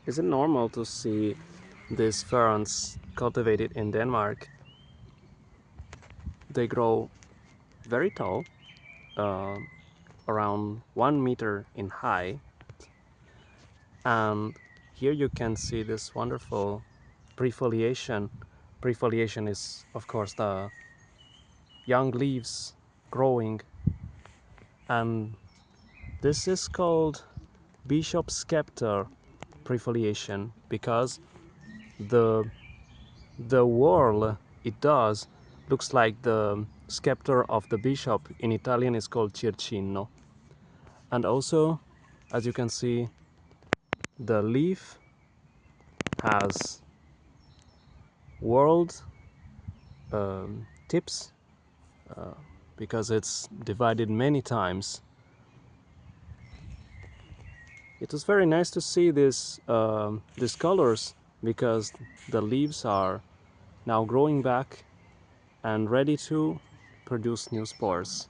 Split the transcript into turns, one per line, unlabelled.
Is it normal to see these ferns cultivated in Denmark? They grow very tall, uh, around 1 meter in height, and here you can see this wonderful prefoliation. Prefoliation is, of course, the young leaves growing, and this is called bishop scepter prefoliation because the whorl it does looks like the scepter of the bishop. In Italian is called circino. And also, as you can see, the leaf has whorled tips because it's divided many times. It was very nice to see these colors because the leaves are now growing back and ready to produce new spores.